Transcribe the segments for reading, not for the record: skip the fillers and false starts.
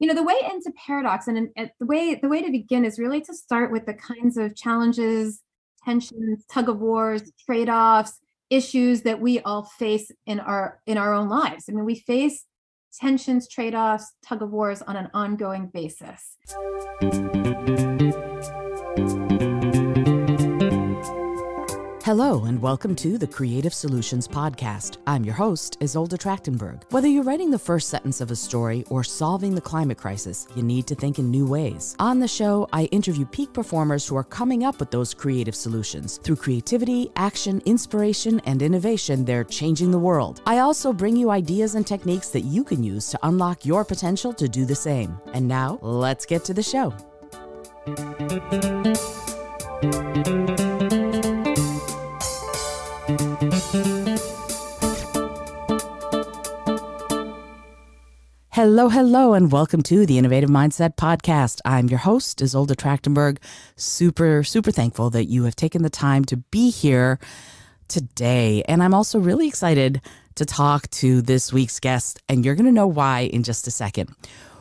The way into paradox and the way to begin is really to start with the kinds of challenges, tensions, tug of wars, trade-offs, issues that we all face in our own lives. I mean, we face tensions, trade-offs, tug of wars on an ongoing basis. Hello and welcome to the Creative Solutions Podcast. I'm your host, Isolde Trachtenberg. Whether you're writing the first sentence of a story or solving the climate crisis, you need to think in new ways. On the show, I interview peak performers who are coming up with those creative solutions. Through creativity, action, inspiration, and innovation, they're changing the world. I also bring you ideas and techniques that you can use to unlock your potential to do the same. And now, let's get to the show. Hello, and welcome to the Innovative Mindset Podcast. I'm your host, Isolde Trachtenberg. Super thankful that you have taken the time to be here today. And I'm also really excited to talk to this week's guest, and you're going to know why in just a second.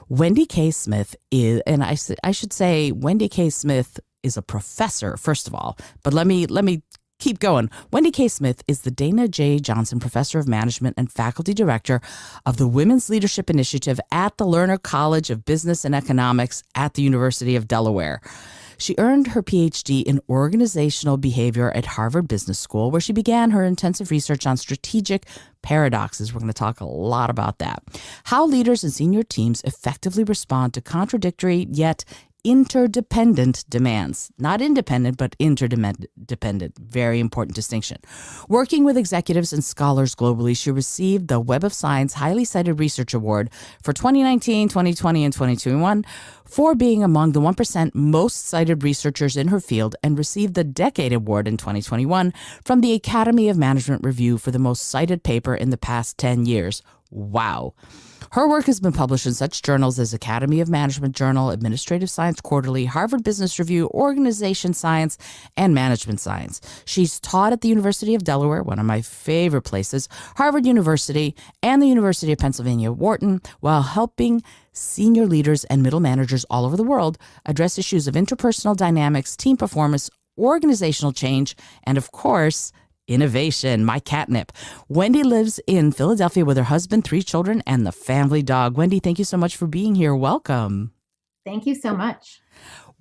Wendy K. Smith is, and I should say Wendy K. Smith is a professor, first of all, but let me keep going. Wendy K. Smith is the Dana J. Johnson Professor of Management and Faculty Director of the Women's Leadership Initiative at the Lerner College of Business and Economics at the University of Delaware. She earned her PhD in organizational behavior at Harvard Business School, where she began her intensive research on strategic paradoxes. We're going to talk a lot about that. How leaders and senior teams effectively respond to contradictory yet interdependent demands. Not independent, but interdependent. Very important distinction. Working with executives and scholars globally, she received the Web of Science Highly Cited Research Award for 2019, 2020, and 2021 for being among the 1% most cited researchers in her field, and received the Decade Award in 2021 from the Academy of Management Review for the most cited paper in the past 10 years. Wow. Her work has been published in such journals as Academy of Management Journal, Administrative Science Quarterly, Harvard Business Review, Organization Science, and Management Science. She's taught at the University of Delaware, one of my favorite places, Harvard University, and the University of Pennsylvania, Wharton, while helping senior leaders and middle managers all over the world address issues of interpersonal dynamics, team performance, organizational change, and of course, innovation, my catnip. Wendy lives in Philadelphia with her husband, 3 children, and the family dog. Wendy, thank you so much for being here. Welcome. Thank you so much.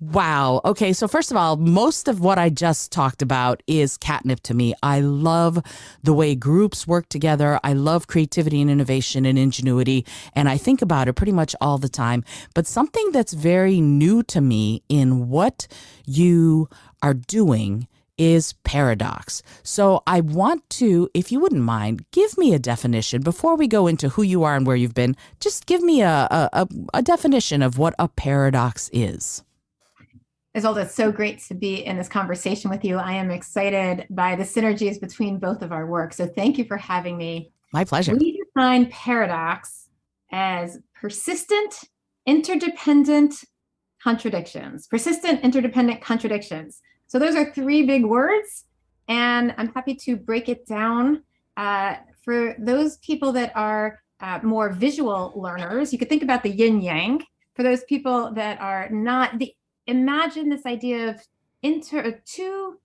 Wow. Okay. So first of all, most of what I just talked about is catnip to me. I love the way groups work together. I love creativity and innovation and ingenuity. And I think about it pretty much all the time. But something that's very new to me in what you are doing is paradox. So I want to, if you wouldn't mind, give me a definition before we go into who you are and where you've been. Just give me a definition of what a paradox is. Isolde, it's so great to be in this conversation with you. I am excited by the synergies between both of our work. So thank you for having me. My pleasure. We define paradox as persistent, interdependent contradictions. Persistent, interdependent contradictions. So those are 3 big words, and I'm happy to break it down. For those people that are more visual learners, you could think about the yin yang. For those people that are not, imagine this idea of 2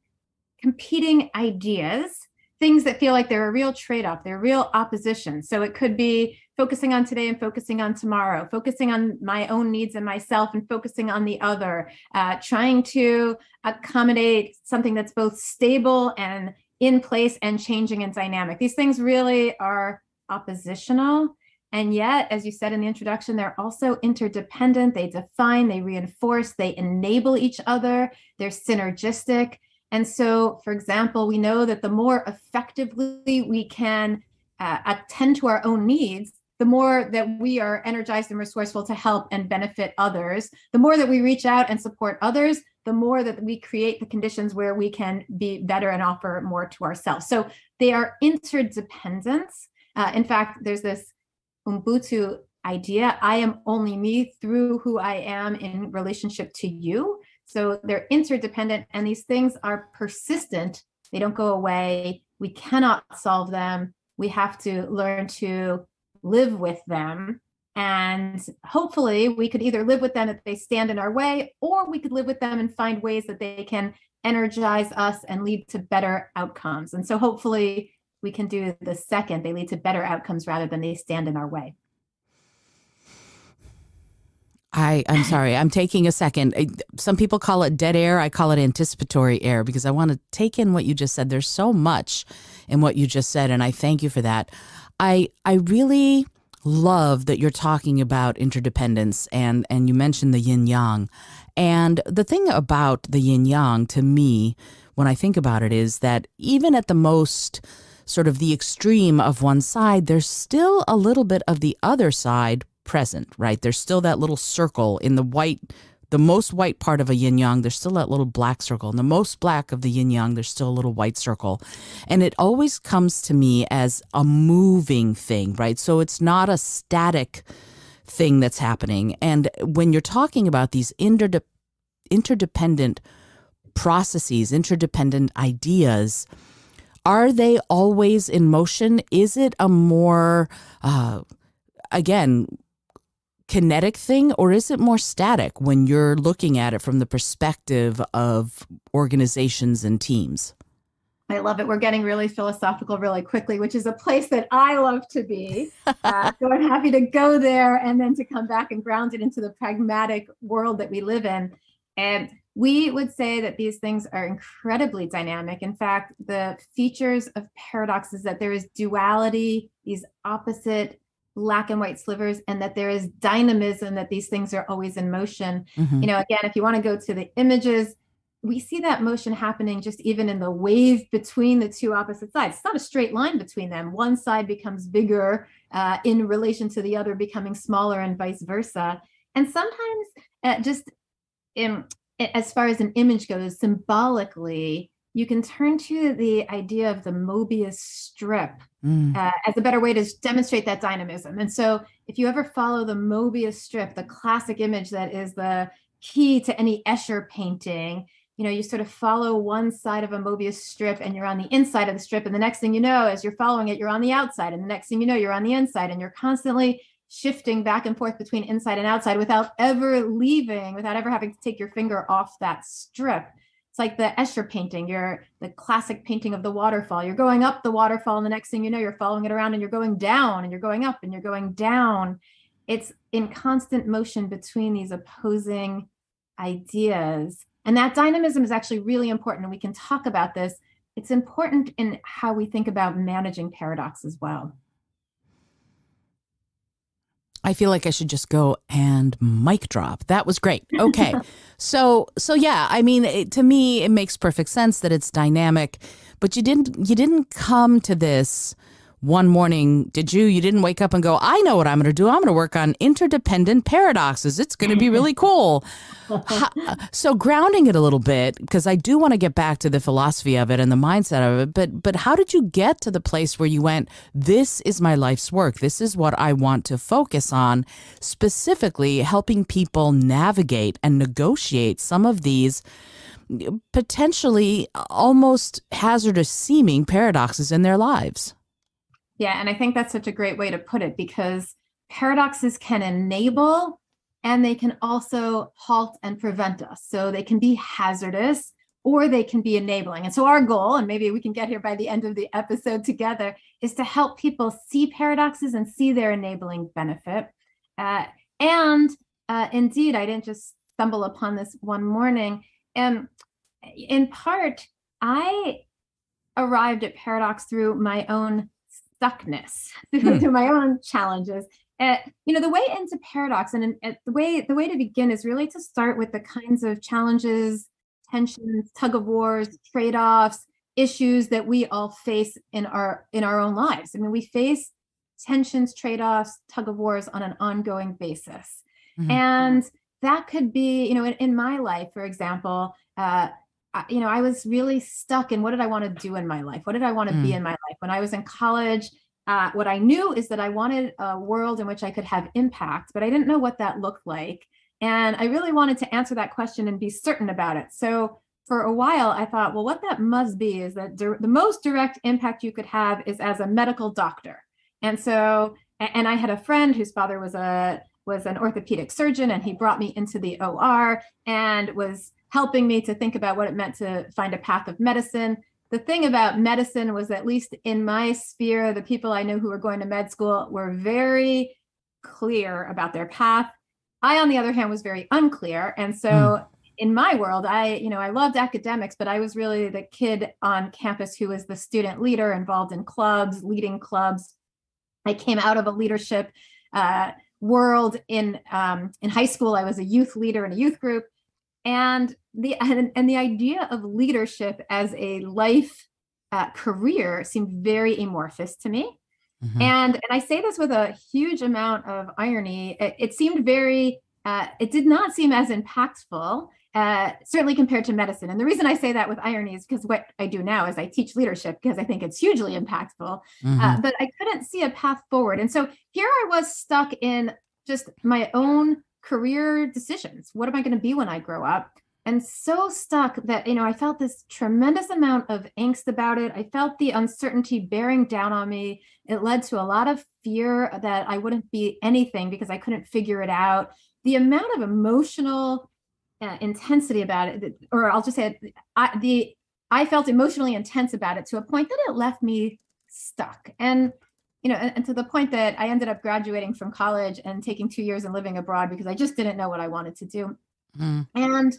competing ideas, things that feel like they're a real trade-off, they're real opposition. So it could be focusing on today and focusing on tomorrow, focusing on my own needs and myself and focusing on the other, trying to accommodate something that's both stable and in place and changing and dynamic. These things really are oppositional. And yet, as you said in the introduction, they're also interdependent. They define, they reinforce, they enable each other, they're synergistic. And so, for example, we know that the more effectively we can attend to our own needs, the more that we are energized and resourceful to help and benefit others, the more that we reach out and support others, the more that we create the conditions where we can be better and offer more to ourselves. So they are interdependent. In fact, there's this Ubuntu idea, I am only me through who I am in relationship to you. So they're interdependent, and these things are persistent. They don't go away. We cannot solve them. We have to learn to live with them And hopefully we could either live with them if they stand in our way, or we could live with them and find ways that they can energize us and lead to better outcomes. And so hopefully we can do the second. They lead to better outcomes rather than they stand in our way. I'm sorry. I'm taking a second. Some people call it dead air. I call it anticipatory air because I want to take in what you just said. There's so much in what you just said, and I thank you for that. I really love that you're talking about interdependence, and you mentioned the yin yang. And the thing about the yin yang to me, when I think about it, is that even at the most sort of the extreme of one side, there's still a little bit of the other side present, right? There's still that little circle in the most white part of a yin yang, there's still that little black circle. In the most black of the yin yang, there's still a little white circle. And it always comes to me as a moving thing, right? So it's not a static thing that's happening. And when you're talking about these interdependent processes, interdependent ideas, are they always in motion? Is it a more, again, kinetic thing, or is it more static when you're looking at it from the perspective of organizations and teams? I love it. We're getting really philosophical really quickly, which is a place that I love to be. So I'm happy to go there and then to come back and ground it into the pragmatic world that we live in. And we would say that these things are incredibly dynamic. In fact, the features of paradox is that there is duality, these opposite black and white slivers, and that there is dynamism, that these things are always in motion. Mm-hmm. Again, if you want to go to the images, we see that motion happening just even in the wave between the two opposite sides. It's not a straight line between them. One side becomes bigger in relation to the other becoming smaller, and vice versa. And sometimes as far as an image goes, symbolically, you can turn to the idea of the Mobius strip as a better way to demonstrate that dynamism. And so if you ever follow the Mobius strip, the classic image that is the key to any Escher painting, you sort of follow one side of a Mobius strip and you're on the inside of the strip. And the next thing you know, as you're following it, you're on the outside. And the next thing you know, you're on the inside, and you're constantly shifting back and forth between inside and outside without ever having to take your finger off that strip. It's like the Escher painting, the classic painting of the waterfall. You're going up the waterfall, and the next thing you know, you're following it around, and you're going down, and you're going up, and you're going down. It's in constant motion between these opposing ideas. And that dynamism is actually really important, and we can talk about this. It's important in how we think about managing paradox as well. I feel like I should just go and mic drop. That was great. Okay. So yeah, I mean, to me, it makes perfect sense that it's dynamic, but you didn't come to this one morning, did you? You didn't wake up and go, I know what I'm going to do. I'm going to work on interdependent paradoxes. It's going to be really cool. So grounding it a little bit, because I do want to get back to the philosophy of it and the mindset of it. But how did you get to the place where you went, this is my life's work. This is what I want to focus on, specifically helping people navigate and negotiate some of these potentially almost hazardous seeming paradoxes in their lives? Yeah, and I think that's such a great way to put it, because paradoxes can enable and they can also halt and prevent us. So they can be hazardous or they can be enabling. And so our goal, and maybe we can get here by the end of the episode together, is to help people see paradoxes and see their enabling benefit. Indeed, I didn't just stumble upon this one morning. In part, I arrived at paradox through my own stuckness, through my own challenges. The way into paradox, and the way to begin is really to start with the kinds of challenges, tensions, tug of wars, trade-offs, issues that we all face in our own lives. I mean, we face tensions, trade-offs, tug of wars on an ongoing basis. Mm-hmm. And that could be, in my life, for example, I was really stuck in what did I want to do in my life? What did I want to be in my life? When I was in college, what I knew is that I wanted a world in which I could have impact, but I didn't know what that looked like. And I really wanted to answer that question and be certain about it. So for a while, I thought, well, what that must be is that the most direct impact you could have is as a medical doctor. And so And I had a friend whose father was an orthopedic surgeon, and he brought me into the OR and was helping me to think about what it meant to find a path of medicine. The thing about medicine was, at least in my sphere, the people I knew who were going to med school were very clear about their path. I, on the other hand, was very unclear. And so in my world, I loved academics, but I was really the kid on campus who was the student leader, involved in clubs, leading clubs. I came out of a leadership world in high school. I was a youth leader in a youth group, and the idea of leadership as a life career seemed very amorphous to me. Mm-hmm. And I say this with a huge amount of irony. It seemed very, it did not seem as impactful, certainly compared to medicine. And the reason I say that with irony is because what I do now is I teach leadership, because I think it's hugely impactful, but I couldn't see a path forward. And so here I was stuck in just my own career decisions. What am I going to be when I grow up? And so stuck that, I felt this tremendous amount of angst about it. I felt the uncertainty bearing down on me. It led to a lot of fear that I wouldn't be anything because I couldn't figure it out. The amount of emotional intensity about it, or I'll just say I felt emotionally intense about it to a point that it left me stuck. And to the point that I ended up graduating from college and taking 2 years and living abroad because I just didn't know what I wanted to do. And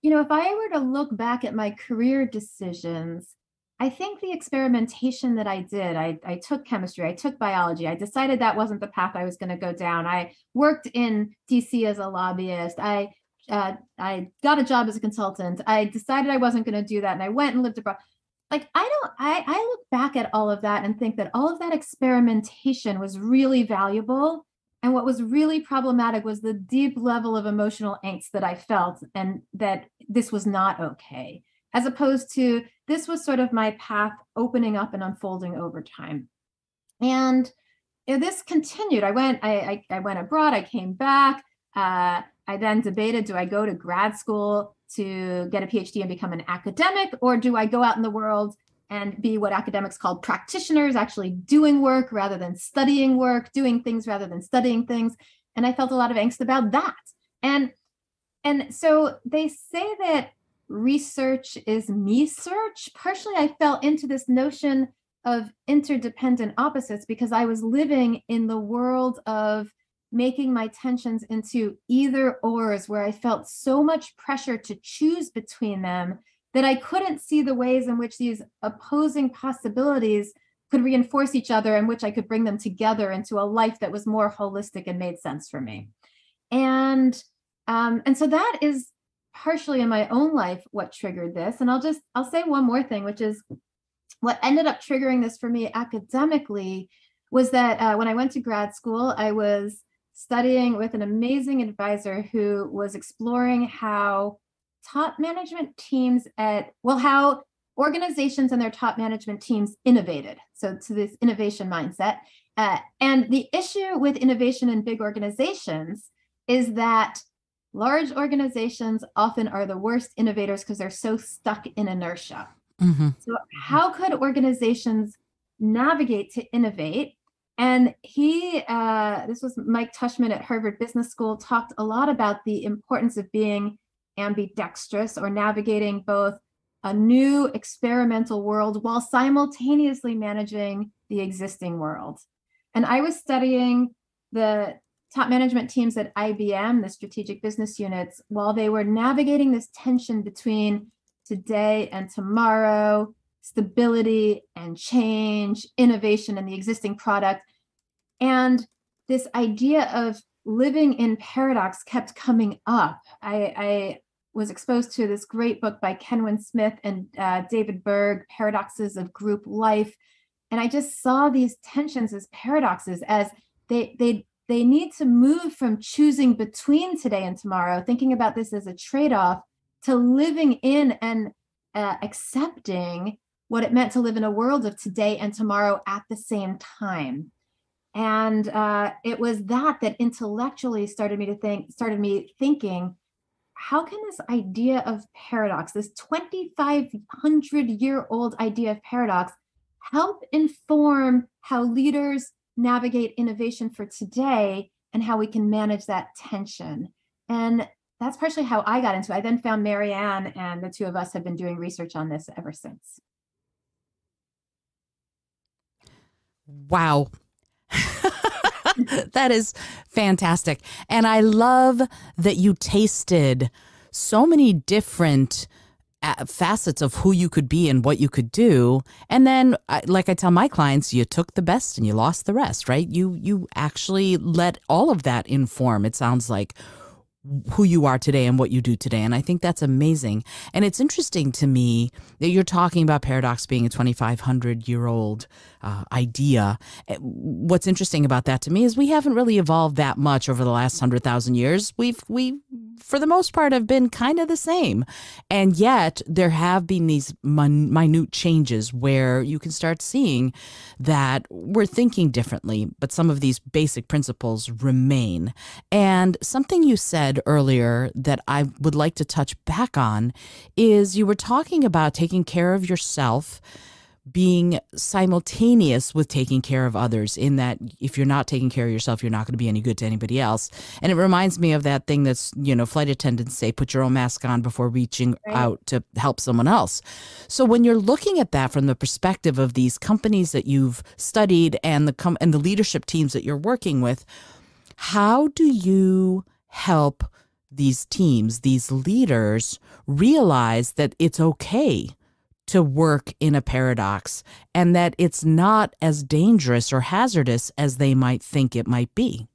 if I were to look back at my career decisions, I think the experimentation that I did, I took chemistry, I took biology. I decided that wasn't the path I was going to go down. I worked in DC as a lobbyist. I got a job as a consultant. I decided I wasn't going to do that, and I went and lived abroad. I look back at all of that and think that all of that experimentation was really valuable. And what was really problematic was the deep level of emotional angst that I felt, and that this was not okay, as opposed to this was sort of my path opening up and unfolding over time. And this continued. I went abroad, I came back. I then debated, do I go to grad school to get a PhD and become an academic, or do I go out in the world and be what academics call practitioners, actually doing work rather than studying work, doing things rather than studying things? And I felt a lot of angst about that. And so they say that research is me search. Partially, I fell into this notion of interdependent opposites because I was living in the world of making my tensions into either ors, where I felt so much pressure to choose between them that I couldn't see the ways in which these opposing possibilities could reinforce each other, and which I could bring them together into a life that was more holistic and made sense for me. And so that is partially in my own life what triggered this. And I'll say one more thing, which is what ended up triggering this for me academically was that when I went to grad school, I was studying with an amazing advisor who was exploring how top management teams how organizations and their top management teams innovated. So to this innovation mindset. And the issue with innovation in big organizations is that large organizations often are the worst innovators because they're so stuck in inertia. So how could organizations navigate to innovate? And this was Mike Tushman at Harvard Business School, talked a lot about the importance of being ambidextrous, or navigating both a new experimental world while simultaneously managing the existing world. And I was studying the top management teams at IBM, the strategic business units, while they were navigating this tension between today and tomorrow, stability and change, innovation and the existing product. And this idea of living in paradox kept coming up. I was exposed to this great book by Kenwin Smith and David Berg, Paradoxes of Group Life. And I just saw these tensions as paradoxes, as they need to move from choosing between today and tomorrow, thinking about this as a trade-off, to living in and accepting what it meant to live in a world of today and tomorrow at the same time. And it was that intellectually started me thinking, how can this idea of paradox, this 2,500-year-old idea of paradox, help inform how leaders navigate innovation for today and how we can manage that tension. And that's partially how I got into it. I then found Marianne, and the two of us have been doing research on this ever since. Wow. That is fantastic. And I love that you tasted so many different facets of who you could be and what you could do. And then, like I tell my clients, you took the best and you lost the rest, right? You actually let all of that inform, it sounds like, who you are today and what you do today. And I think that's amazing. And it's interesting to me that you're talking about paradox being a 2,500-year-old idea. What's interesting about that to me is we haven't really evolved that much over the last 100,000 years. We for the most part, have been kind of the same. And yet there have been these minute changes where you can start seeing that we're thinking differently, but some of these basic principles remain. And something you said earlier that I would like to touch back on is you were talking about taking care of yourself being simultaneous with taking care of others, in that if you're not taking care of yourself, you're not going to be any good to anybody else. And it reminds me of that thing that's, flight attendants say, put your own mask on before reaching out to help someone else. So when you're looking at that from the perspective of these companies that you've studied and the leadership teams that you're working with, how do you help these teams, these leaders, realize that it's okay to work in a paradox and that it's not as dangerous or hazardous as they might think it might be?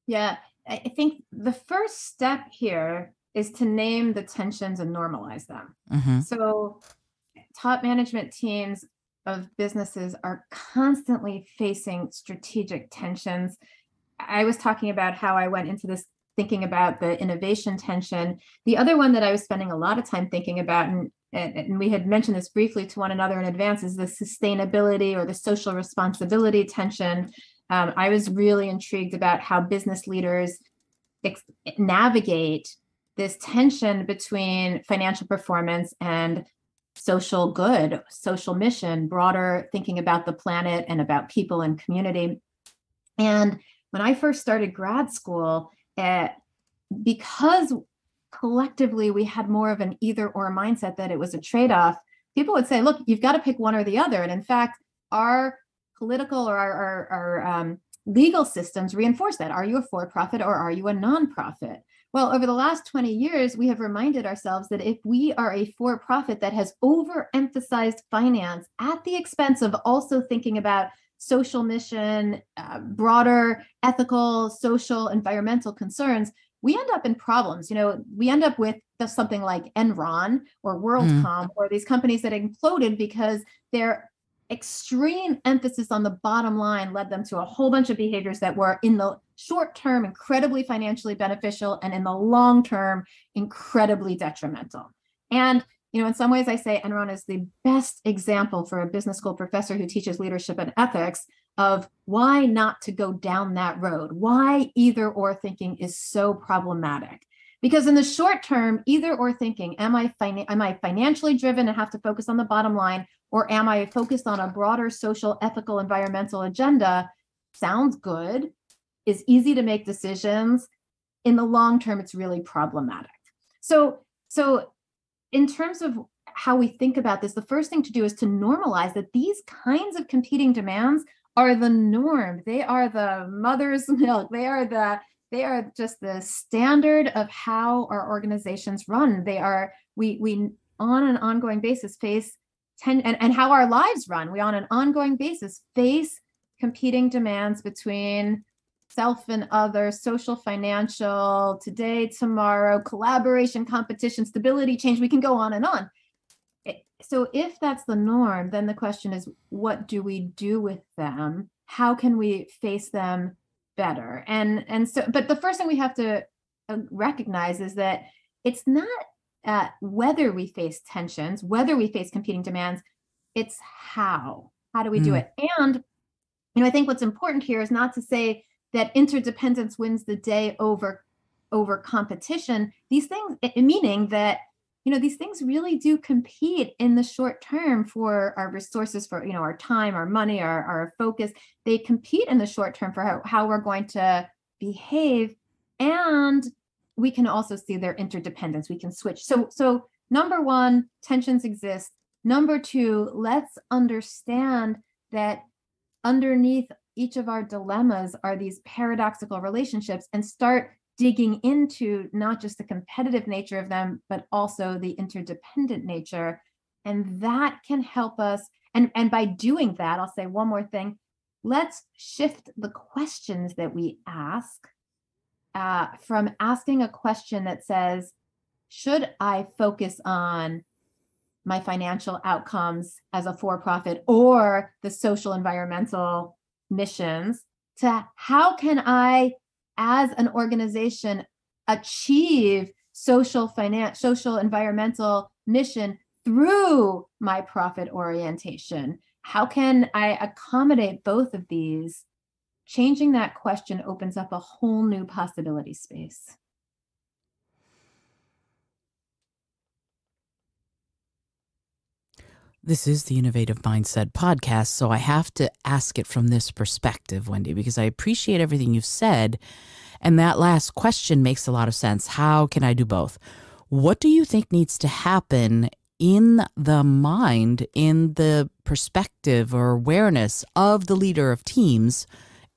Yeah, I think the first step here is to name the tensions and normalize them. Mm-hmm. So top management teams of businesses are constantly facing strategic tensions. I was talking about how I went into this thinking about the innovation tension. The other one that I was spending a lot of time thinking about, and we had mentioned this briefly to one another in advance, is the sustainability or the social responsibility tension. I was really intrigued about how business leaders navigate this tension between financial performance and social good, social mission, broader thinking about the planet and about people and community. And when I first started grad school, because collectively we had more of an either or mindset, that it was a trade-off, people would say, look, you've got to pick one or the other. And in fact, our political or our legal systems reinforce that. Are you a for-profit or are you a nonprofit? Well, over the last 20 years, we have reminded ourselves that if we are a for-profit that has overemphasized finance at the expense of also thinking about social mission, broader ethical, social, environmental concerns, we end up in problems. We end up with something like Enron or WorldCom or these companies that imploded because their extreme emphasis on the bottom line led them to a whole bunch of behaviors that were in the short term incredibly financially beneficial and in the long term incredibly detrimental. And in some ways, I say Enron is the best example for a business school professor who teaches leadership and ethics of why not to go down that road, why either or thinking is so problematic. Because in the short term, either or thinking, am I financially driven and have to focus on the bottom line, or am I focused on a broader social, ethical, environmental agenda? Sounds good, is easy to make decisions. In the long term, it's really problematic. So in terms of how we think about this, the first thing to do is to normalize that these kinds of competing demands are the norm. They are the mother's milk. They are just the standard of how our organizations run. We on an ongoing basis face and how our lives run. We on an ongoing basis face competing demands between self and other, social, financial, today, tomorrow, collaboration, competition, stability, change. We can go on and on. So if that's the norm, then the question is, what do we do with them? How can we face them better? But the first thing we have to recognize is that it's not whether we face tensions, whether we face competing demands, it's how. How do we do it? And I think what's important here is not to say that interdependence wins the day over competition. These things, meaning that these things really do compete in the short term for our resources, for, our time, our money, our focus. They compete in the short term for how we're going to behave. And we can also see their interdependence. We can switch. So number one, tensions exist. Number two, let's understand that underneath each of our dilemmas are these paradoxical relationships, and start digging into not just the competitive nature of them, but also the interdependent nature. And that can help us. And by doing that, I'll say one more thing. Let's shift the questions that we ask from asking a question that says, should I focus on my financial outcomes as a for-profit or the social environmental missions, to how can I, as an organization, achieve social environmental mission through my profit orientation? How can I accommodate both of these? Changing that question opens up a whole new possibility space. This is the Innovative Mindset podcast, so I have to ask it from this perspective, Wendy, because I appreciate everything you've said. And that last question makes a lot of sense. How can I do both? What do you think needs to happen in the mind, in the perspective or awareness of the leader of teams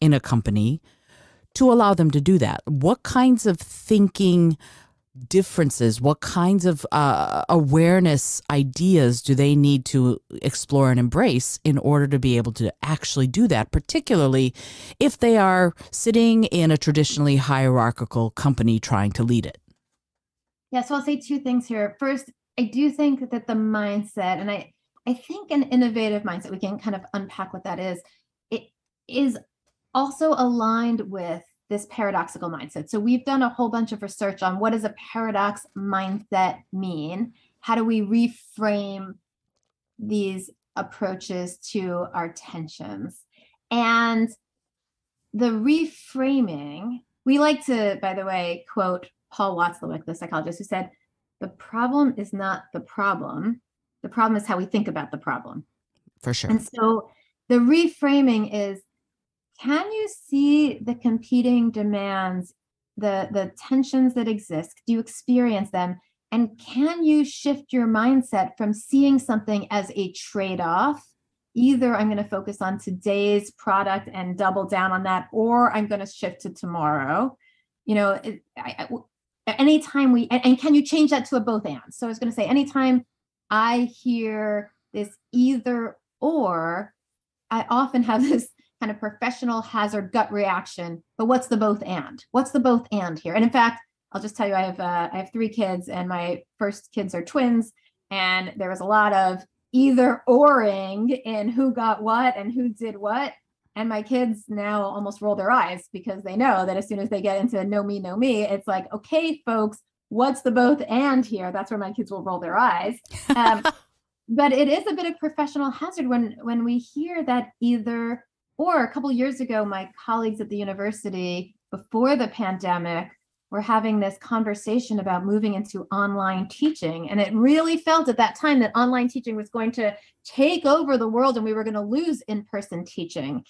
in a company to allow them to do that? What kinds of thinking differences, what kinds of awareness ideas do they need to explore and embrace in order to be able to actually do that, particularly if they are sitting in a traditionally hierarchical company trying to lead it? Yeah, so I'll say two things here. First, I do think that the mindset, and I think an innovative mindset, we can kind of unpack what that is. It is also aligned with this paradoxical mindset. So we've done a whole bunch of research on what does a paradox mindset mean? How do we reframe these approaches to our tensions? And the reframing, we like to, by the way, quote Paul Watzlawick, the psychologist, who said, the problem is not the problem. The problem is how we think about the problem. For sure. And so the reframing is, can you see the competing demands, the tensions that exist? Do you experience them? And can you shift your mindset from seeing something as a trade-off? Either I'm going to focus on today's product and double down on that, or I'm going to shift to tomorrow. Anytime and can you change that to a both and? So I was going to say, anytime I hear this either or, I often have this kind of professional hazard gut reaction, but what's the both and? What's the both and here? And in fact, I'll just tell you, I have 3 kids, and my first kids are twins, and there was a lot of either oring in who got what and who did what. And my kids now almost roll their eyes because they know that as soon as they get into no me, it's like, okay, folks, what's the both and here? That's where my kids will roll their eyes. But it is a bit of professional hazard when we hear that either or. A couple of years ago, my colleagues at the university, before the pandemic, were having this conversation about moving into online teaching. And it really felt at that time that online teaching was going to take over the world and we were going to lose in-person teaching.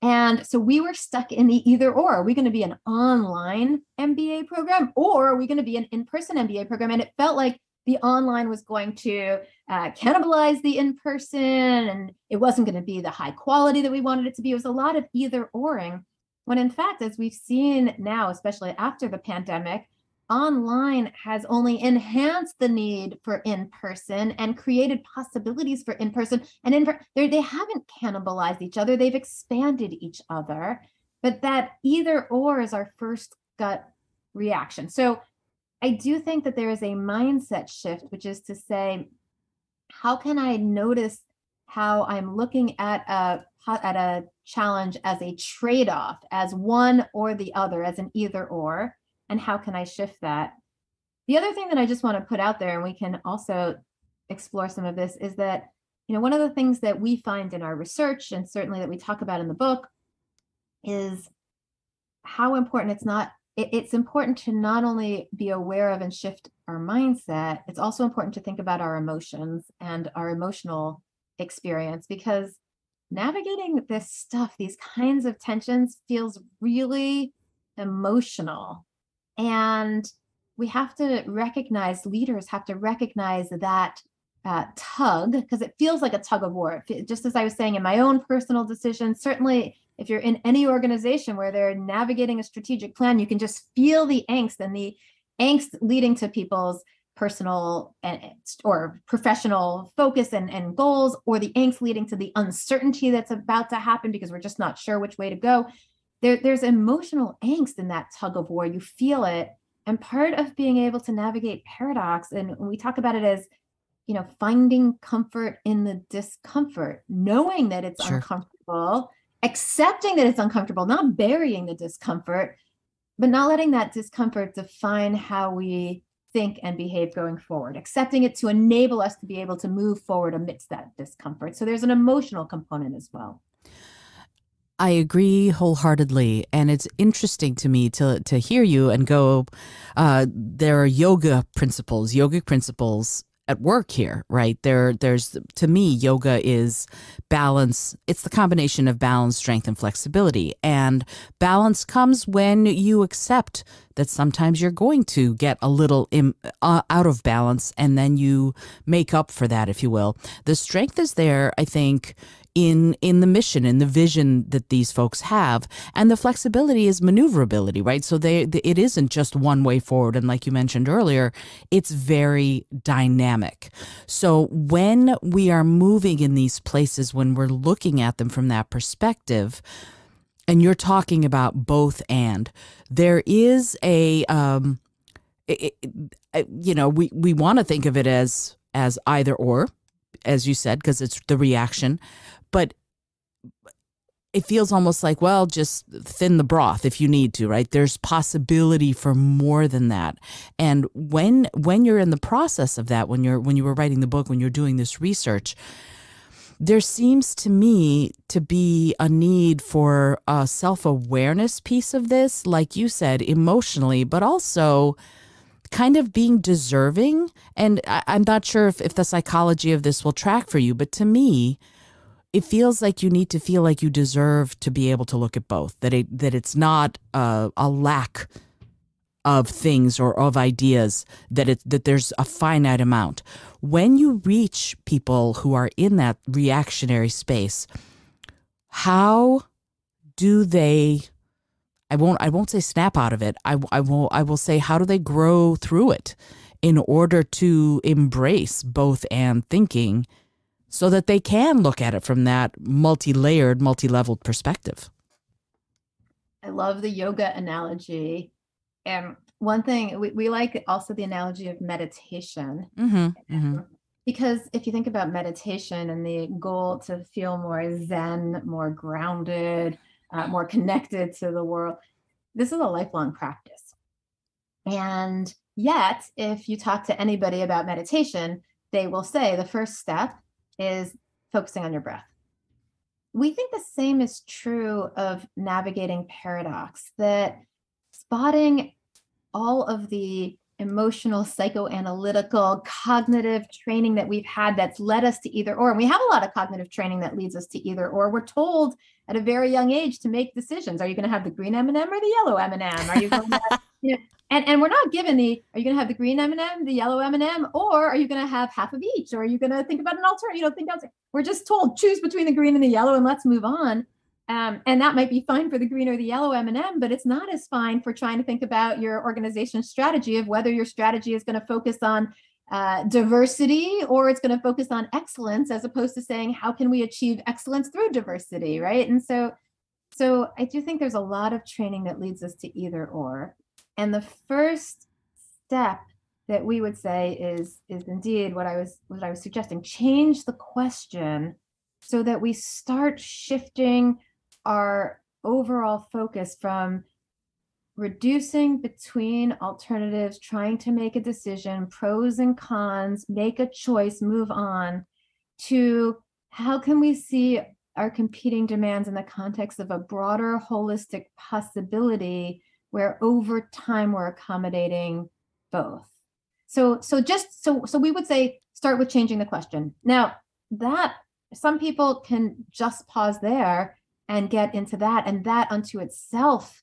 And so we were stuck in the either or. Are we going to be an online MBA program, or are we going to be an in-person MBA program? And it felt like the online was going to cannibalize the in-person, and it wasn't going to be the high quality that we wanted it to be. It was a lot of either oring, when in fact, as we've seen now, especially after the pandemic, online has only enhanced the need for in-person and created possibilities for in-person. And they haven't cannibalized each other. They've expanded each other. But that either or is our first gut reaction. So I do think that there is a mindset shift, which is to say, how can I notice how I'm looking at a challenge as a trade-off, as one or the other, as an either or, and how can I shift that? The other thing that I just want to put out there, and we can also explore some of this, is that, one of the things that we find in our research, and certainly that we talk about in the book, is how important it's not it's important to not only be aware of and shift our mindset, it's also important to think about our emotions and our emotional experience, because navigating this stuff, these kinds of tensions, feels really emotional. And we have to recognize, leaders have to recognize that tug, because it feels like a tug of war. Just as I was saying in my own personal decisions, certainly if you're in any organization where they're navigating a strategic plan, you can just feel the angst leading to people's personal or professional focus and goals, or the angst leading to the uncertainty that's about to happen because we're just not sure which way to go. There's emotional angst in that tug of war. You feel it. And part of being able to navigate paradox, and we talk about it as, finding comfort in the discomfort, knowing that it's Sure. uncomfortable, accepting that it's uncomfortable, not burying the discomfort, but not letting that discomfort define how we think and behave going forward, accepting it to enable us to be able to move forward amidst that discomfort. So there's an emotional component as well. I agree wholeheartedly, and it's interesting to me to hear you and go. There are yogic principles at work here, right? There's to me, yoga is balance. It's the combination of balance, strength, and flexibility. And balance comes when you accept that sometimes you're going to get a little out of balance, and then you make up for that, if you will. The strength is there, I think, in the mission, in the vision that these folks have, and the flexibility is maneuverability, right? So it isn't just one way forward, and like you mentioned earlier, it's very dynamic. So when we are moving in these places, when we're looking at them from that perspective, and you're talking about both, and there is we want to think of it as either or, as you said, because it's the reaction. But it feels almost like, well, just thin the broth if you need to, right? There's possibility for more than that. And when you're in the process of that, when you were writing the book, when you're doing this research, there seems to me to be a need for a self-awareness piece of this, like you said, emotionally, but also kind of being deserving. And I'm not sure if the psychology of this will track for you, but to me, it feels like you need to feel like you deserve to be able to look at both, that it's not a lack of things or of ideas, that there's a finite amount. When you reach people who are in that reactionary space, how do they, I won't say snap out of it. I will say, how do they grow through it in order to embrace both and thinking, so that they can look at it from that multi-layered, multi-leveled perspective? I love the yoga analogy. And one thing we like also the analogy of meditation. Mm-hmm, mm-hmm. Because if you think about meditation and the goal to feel more zen, more grounded, more connected to the world, this is a lifelong practice. And yet, if you talk to anybody about meditation, they will say the first step is focusing on your breath. We think the same is true of navigating paradox, that spotting all of the emotional, psychoanalytical, cognitive training that we've had that's led us to either or. And we have a lot of cognitive training that leads us to either or. We're told at a very young age to make decisions. Are you going to have the green M&M or the yellow M&M? Are you going to have, and we're not given are you going to have the green M&M, the yellow M&M, or are you going to have half of each? Or are you going to think about an alternative? We're just told choose between the green and the yellow and let's move on. And that might be fine for the green or the yellow M&M, but it's not as fine for trying to think about your organization's strategy, of whether your strategy is going to focus on diversity or it's going to focus on excellence, as opposed to saying, how can we achieve excellence through diversity, right? And so I do think there's a lot of training that leads us to either or. And the first step that we would say is indeed what I was suggesting: change the question so that we start shifting our overall focus from reducing between alternatives, trying to make a decision, pros and cons, make a choice, move on, to how can we see our competing demands in the context of a broader holistic possibility where over time we're accommodating both. So we would say start with changing the question. Now that some people can just pause there and get into that, and that unto itself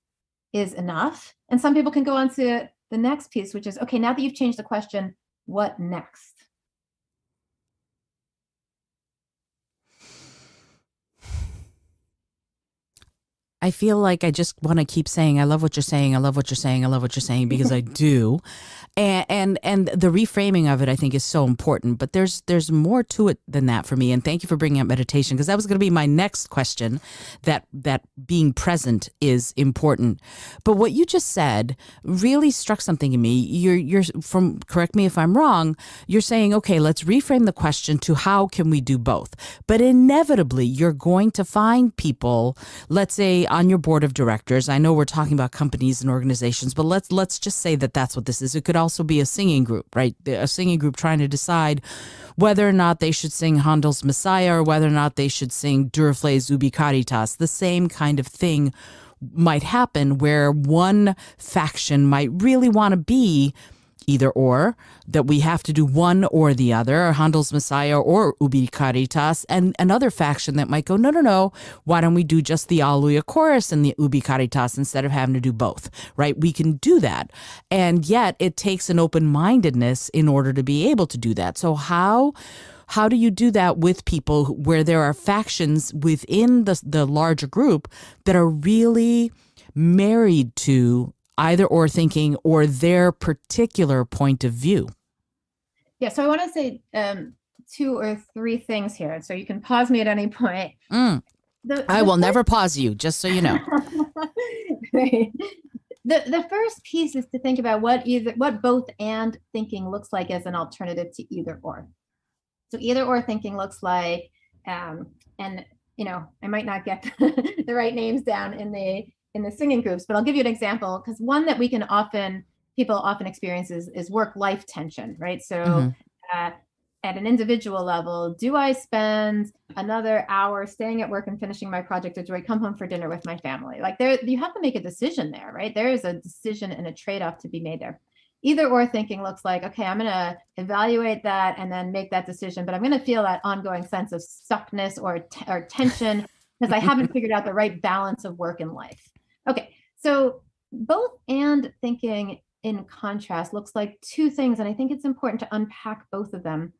is enough. And some people can go on to the next piece, which is, okay, now that you've changed the question, what next? I feel like I just want to keep saying, I love what you're saying. I love what you're saying. I love what you're saying, because I do. And the reframing of it, I think, is so important. But there's more to it than that for me. And thank you for bringing up meditation, because that was going to be my next question, that being present is important. But what you just said really struck something in me. You're from, correct me if I'm wrong, you're saying, okay, let's reframe the question to how can we do both? But inevitably, you're going to find people, let's say on your board of directors. I know we're talking about companies and organizations, but let's just say that that's what this is. It could also be a singing group, right? A singing group trying to decide whether or not they should sing Handel's Messiah or whether or not they should sing Duruflé's Ubi Caritas. The same kind of thing might happen where one faction might really want to be either or, that we have to do one or the other, or Handel's Messiah or Ubi Caritas, and another faction that might go, no, why don't we do just the Alleluia chorus and the Ubi Caritas instead of having to do both, right? We can do that. And yet it takes an open-mindedness in order to be able to do that. So how do you do that with people where there are factions within the larger group that are really married to either or thinking or their particular point of view? Yeah, so I want to say 2 or 3 things here. So you can pause me at any point. I will never pause you, just so you know. Right. The first piece is to think about what both and thinking looks like as an alternative to either or. So either or thinking looks like, and I might not get the right names down in the singing groups, but I'll give you an example, because one that people often experience is work-life tension, right? So at an individual level, do I spend another hour staying at work and finishing my project, or do I come home for dinner with my family? Like you have to make a decision there, right? There is a decision and a trade-off to be made there. Either or thinking looks like, okay, I'm going to evaluate that and then make that decision, but I'm going to feel that ongoing sense of stuckness or tension because I haven't figured out the right balance of work and life. Okay, so both and thinking in contrast looks like 2 things, and I think it's important to unpack both of them.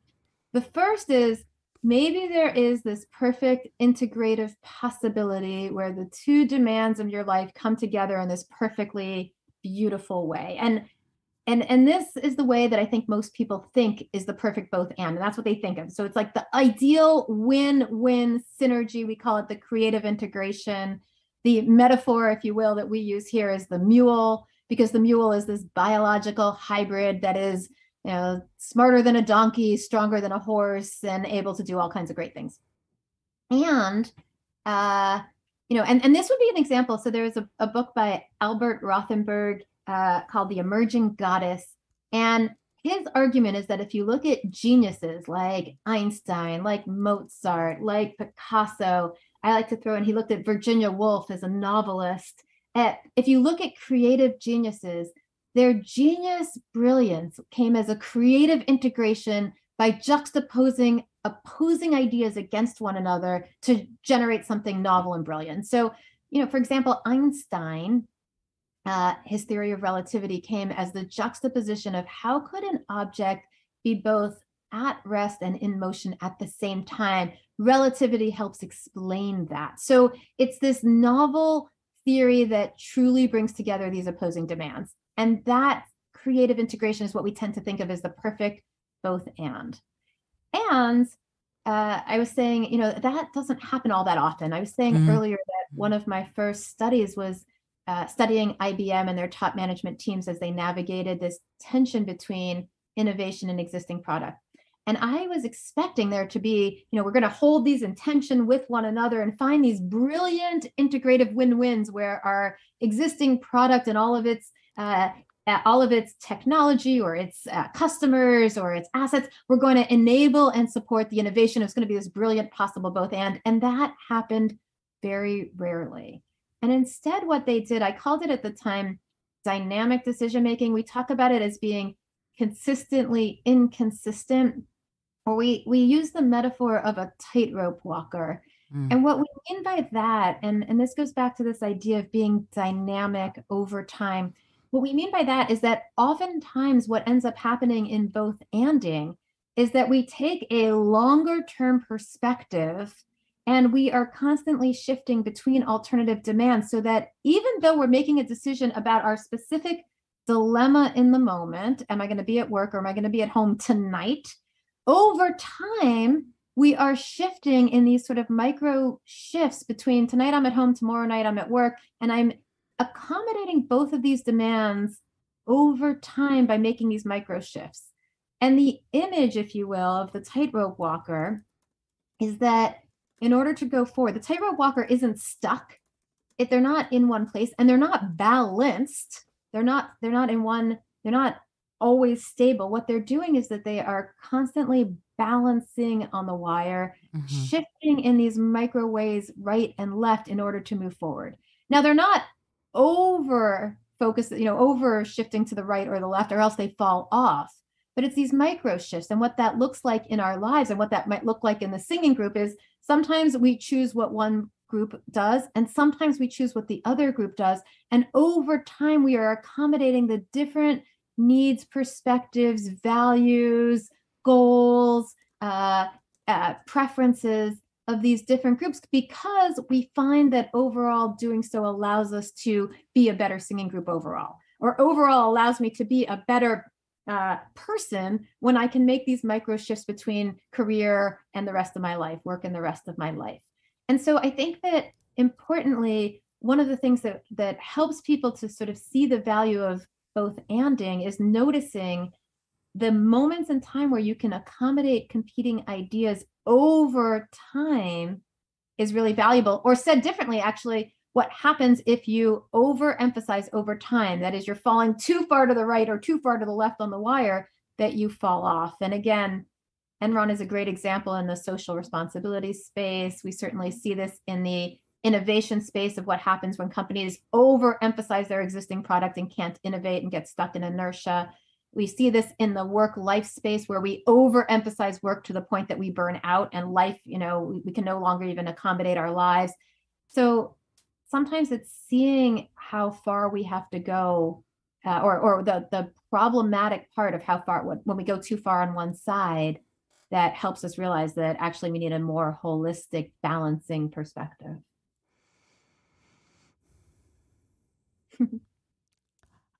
The first is maybe there is this perfect integrative possibility where the 2 demands of your life come together in this perfectly beautiful way. And this is the way that I think most people think is the perfect both and that's what they think of. So it's like the ideal win-win synergy. We call it the creative integration. The metaphor, if you will, that we use here is the mule, because the mule is this biological hybrid that is, smarter than a donkey, stronger than a horse, and able to do all kinds of great things. And, and this would be an example. So there's a book by Albert Rothenberg called The Emerging Goddess. And his argument is that if you look at geniuses like Einstein, like Mozart, like Picasso, I like to throw in, he looked at Virginia Woolf as a novelist. If you look at creative geniuses, their genius brilliance came as a creative integration by juxtaposing opposing ideas against one another to generate something novel and brilliant. So, for example, Einstein, his theory of relativity came as the juxtaposition of how could an object be both at rest and in motion at the same time. Relativity helps explain that. So it's this novel theory that truly brings together these opposing demands. And that creative integration is what we tend to think of as the perfect both and. And I was saying, that doesn't happen all that often. I was saying earlier that one of my first studies was studying IBM and their top management teams as they navigated this tension between innovation and existing product. And I was expecting there to be, we're going to hold these in tension with one another and find these brilliant integrative win-wins where our existing product and all of its technology or its customers or its assets, we're going to enable and support the innovation. It's going to be this brilliant possible both and that happened very rarely. And instead what they did, I called it at the time dynamic decision making. We talk about it as being consistently inconsistent, or we use the metaphor of a tightrope walker. And what we mean by that, and this goes back to this idea of being dynamic over time. What we mean by that is that oftentimes what ends up happening in both anding is that we take a longer term perspective and we are constantly shifting between alternative demands, so that even though we're making a decision about our specific dilemma in the moment, am I going to be at work or am I going to be at home tonight? Over time, we are shifting in these sort of micro shifts between tonight I'm at home, tomorrow night I'm at work, and I'm accommodating both of these demands over time by making these micro shifts. And the image, if you will, of the tightrope walker is that in order to go forward, the tightrope walker isn't stuck. If they're not in one place and they're not balanced, they're not always stable. What they're doing is that they are constantly balancing on the wire, shifting in these micro ways right and left in order to move forward. Now, they're not over focused, over shifting to the right or the left, or else they fall off. But it's these micro shifts. And what that looks like in our lives and what that might look like in the singing group is sometimes we choose what one group does, and sometimes we choose what the other group does. And over time, we are accommodating the different needs, perspectives, values, goals, preferences of these different groups, because we find that overall doing so allows us to be a better singing group overall, or overall allows me to be a better person when I can make these micro shifts between career and the rest of my life, work and the rest of my life. And so I think that importantly, one of the things that helps people to sort of see the value of both anding is noticing the moments in time where you can accommodate competing ideas over time is really valuable. Or said differently, actually, what happens if you overemphasize over time, that is, you're falling too far to the right or too far to the left on the wire, that you fall off. And again, Enron is a great example in the social responsibility space. We certainly see this in the innovation space of what happens when companies overemphasize their existing product and can't innovate and get stuck in inertia. We see this in the work-life space where we overemphasize work to the point that we burn out, and life, we can no longer even accommodate our lives. So sometimes it's seeing how far we have to go, or the problematic part of how far, when we go too far on one side, that helps us realize that actually we need a more holistic, balancing perspective.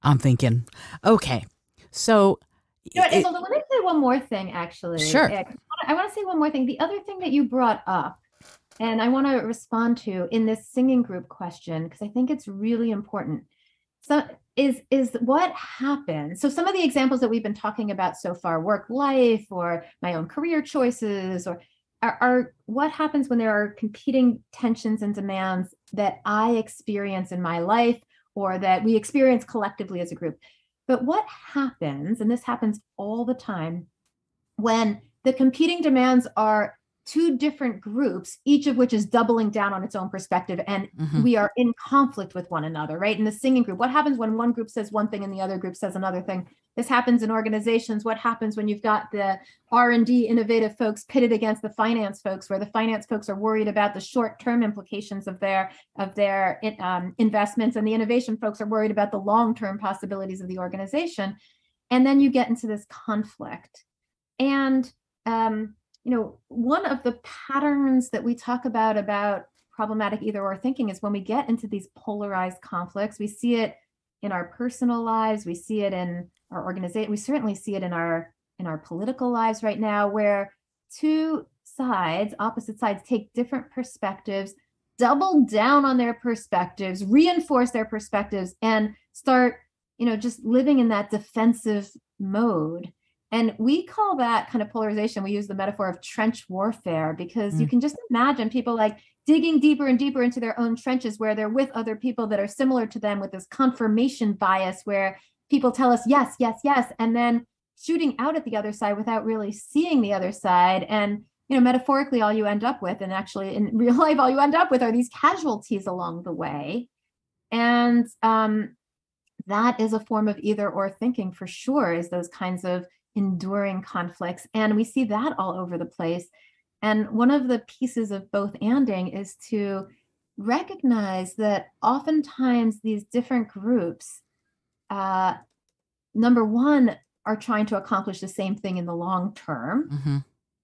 I'm thinking, okay, so Isolde, let me say one more thing, actually. Sure. I want to say one more thing. The other thing that you brought up, and I want to respond to in this singing group question, because I think it's really important. So is what happens. So some of the examples that we've been talking about so far, work life or my own career choices, or are what happens when there are competing tensions and demands that I experience in my life, or that we experience collectively as a group. But what happens, and this happens all the time, when the competing demands are two different groups, each of which is doubling down on its own perspective, and we are in conflict with one another, right? In the singing group, what happens when one group says one thing and the other group says another thing? This happens in organizations. What happens when you've got the R&D innovative folks pitted against the finance folks, where the finance folks are worried about the short-term implications of their investments, and the innovation folks are worried about the long-term possibilities of the organization? And then you get into this conflict. And one of the patterns that we talk about problematic either or thinking is when we get into these polarized conflicts. We see it in our personal lives, we see it in our organization, we certainly see it in our political lives right now, where two sides, opposite sides, take different perspectives, double down on their perspectives, reinforce their perspectives, and start, just living in that defensive mode. And we call that kind of polarization, we use the metaphor of trench warfare, because you can just imagine people like digging deeper and deeper into their own trenches, where they're with other people that are similar to them, with this confirmation bias, where people tell us yes, yes, yes, and then shooting out at the other side without really seeing the other side. And, metaphorically, all you end up with, and actually in real life, all you end up with are these casualties along the way. And that is a form of either or thinking for sure, is those kinds of enduring conflicts. And we see that all over the place. And one of the pieces of both anding is to recognize that oftentimes these different groups, number one, are trying to accomplish the same thing in the long term. Mm-hmm.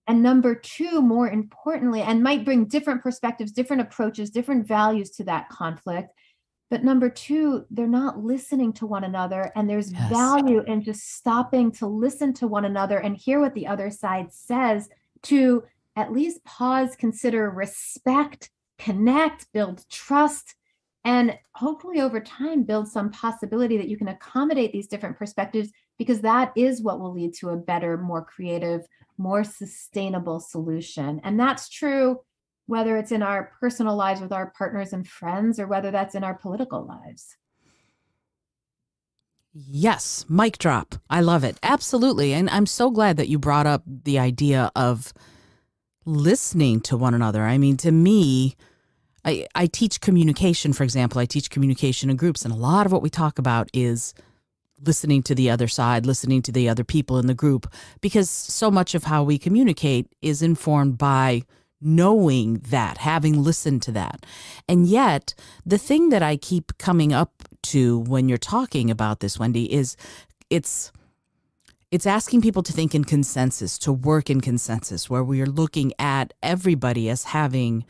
And number two, more importantly, and might bring different perspectives, different approaches, different values to that conflict. But number two, they're not listening to one another. And there's Yes. value in just stopping to listen to one another and hear what the other side says, to at least pause, consider, respect, connect, build trust, and hopefully over time build some possibility that you can accommodate these different perspectives, because that is what will lead to a better, more creative, more sustainable solution. And that's true whether it's in our personal lives with our partners and friends, or whether that's in our political lives. Yes, mic drop. I love it. Absolutely. And I'm so glad that you brought up the idea of listening to one another. I mean, to me, I teach communication, for example. I teach communication in groups, and a lot of what we talk about is listening to the other side, listening to the other people in the group, because so much of how we communicate is informed by knowing that, having listened to that. And yet, the thing that I keep coming up to when you're talking about this, Wendy, is it's asking people to think in consensus, to work in consensus, where we are looking at everybody as having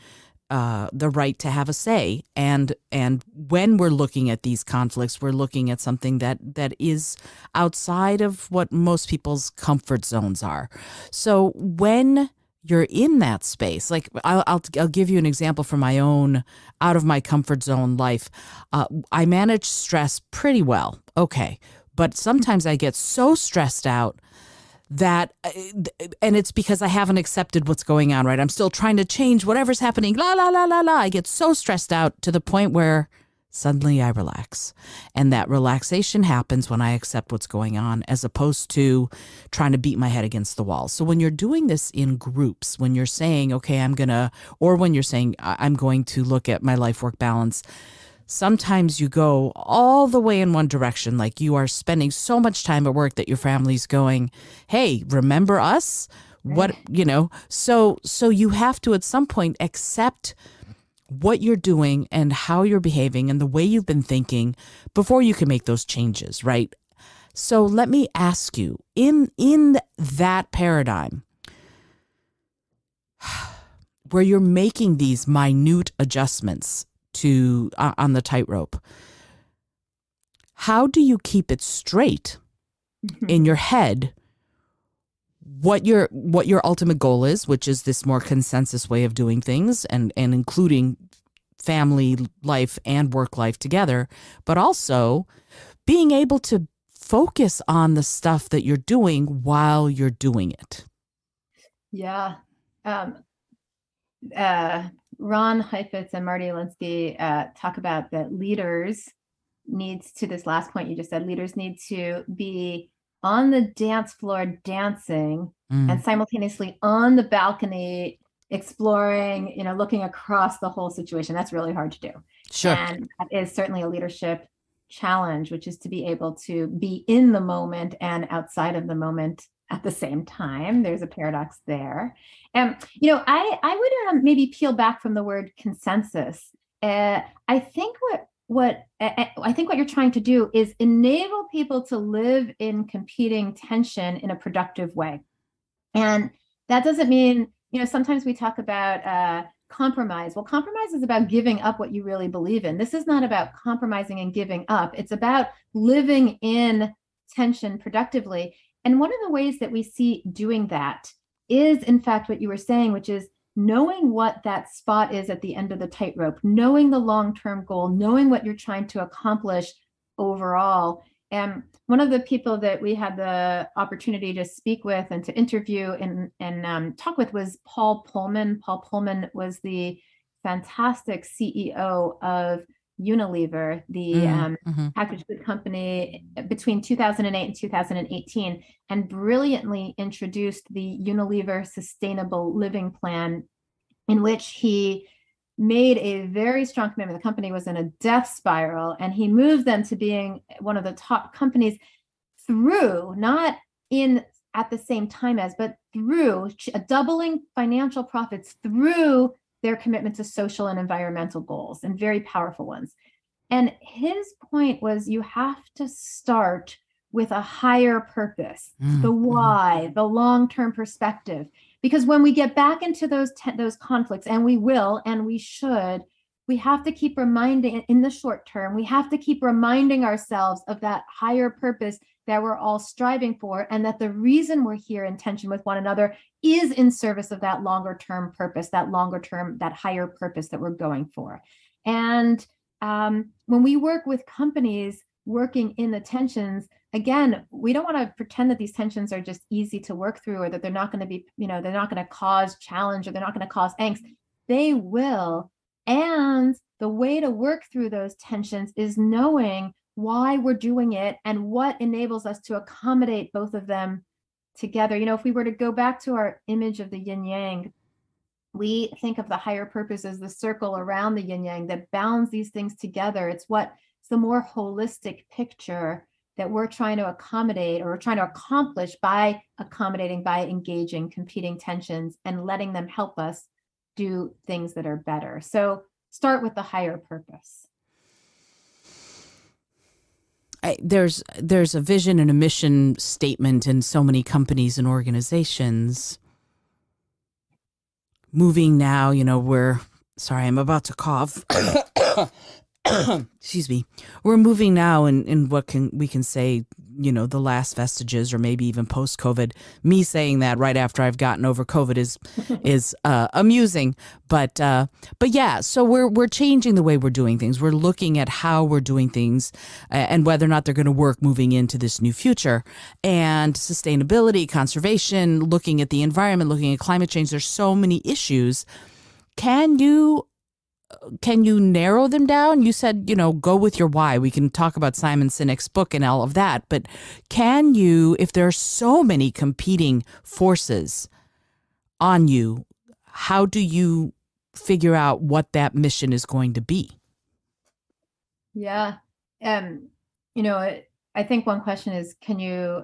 the right to have a say. And when we're looking at these conflicts, we're looking at something that is outside of what most people's comfort zones are. So when you're in that space, like I'll give you an example from my own out of my comfort zone life. I manage stress pretty well. Okay. But sometimes I get so stressed out that, and it's because I haven't accepted what's going on, right? I'm still trying to change whatever's happening. La, la, la, la, la. I get so stressed out to the point where suddenly I relax. And that relaxation happens when I accept what's going on, as opposed to trying to beat my head against the wall. So when you're doing this in groups, when you're saying, okay, or when you're saying, I'm going to look at my life-work balance, sometimes you go all the way in one direction. Like you are spending so much time at work that your family's going, hey, remember us? What, so you have to at some point accept what you're doing and how you're behaving and the way you've been thinking before you can make those changes, right? So let me ask you, in that paradigm where you're making these minute adjustments to on the tightrope, how do you keep it straight in your head what your ultimate goal is, which is this more consensus way of doing things and including family life and work life together, but also being able to focus on the stuff that you're doing while you're doing it? Yeah. Ron Heifetz and Marty Alinsky talk about that leaders needs, to this last point you just said, leaders need to be on the dance floor dancing and simultaneously on the balcony exploring, looking across the whole situation. That's really hard to do. Sure. And that is certainly a leadership challenge, which is to be able to be in the moment and outside of the moment at the same time. There's a paradox there. I would maybe peel back from the word consensus. I think what you're trying to do is enable people to live in competing tension in a productive way. And that doesn't mean, sometimes we talk about compromise. Well, compromise is about giving up what you really believe in. This is not about compromising and giving up. It's about living in tension productively. And one of the ways that we see doing that is, in fact, what you were saying, which is knowing what that spot is at the end of the tightrope, knowing the long-term goal, knowing what you're trying to accomplish overall. And one of the people that we had the opportunity to speak with and to interview and talk with was Paul Pullman. Paul Pullman was the fantastic CEO of Unilever, the packaged food company, between 2008 and 2018, and brilliantly introduced the Unilever Sustainable Living Plan, in which he made a very strong commitment. The company was in a death spiral, and he moved them to being one of the top companies through, not in at the same time as, but through doubling financial profits through their commitment to social and environmental goals, and very powerful ones. And his point was, you have to start with a higher purpose, the why, the long-term perspective. Because when we get back into those conflicts, and we will, and we should, we have to keep reminding, in the short term, we have to keep reminding ourselves of that higher purpose that we're all striving for, and that the reason we're here in tension with one another is in service of that longer term purpose, that higher purpose that we're going for. And when we work with companies working in the tensions, again, we don't want to pretend that these tensions are just easy to work through, or that they're not going to be, they're not going to cause challenge, or they're not going to cause angst. They will. And the way to work through those tensions is knowing why we're doing it and what enables us to accommodate both of them together. If we were to go back to our image of the yin yang, we think of the higher purpose as the circle around the yin yang that bounds these things together. It's the more holistic picture that we're trying to accommodate, or we're trying to accomplish by accommodating, by engaging competing tensions and letting them help us do things that are better. So start with the higher purpose. There's a vision and a mission statement in so many companies and organizations. Moving now, sorry, I'm about to cough. Excuse me. We're moving now in what we can say, the last vestiges, or maybe even post-COVID. Me saying that right after I've gotten over COVID is amusing, but yeah. So we're changing the way we're doing things. We're looking at how we're doing things, and whether or not they're going to work moving into this new future. And sustainability, conservation, looking at the environment, looking at climate change. There's so many issues. Can you narrow them down? You said, go with your why. We can talk about Simon Sinek's book and all of that, but can you, if there are so many competing forces on you, how do you figure out what that mission is going to be? Yeah. I think one question is, can you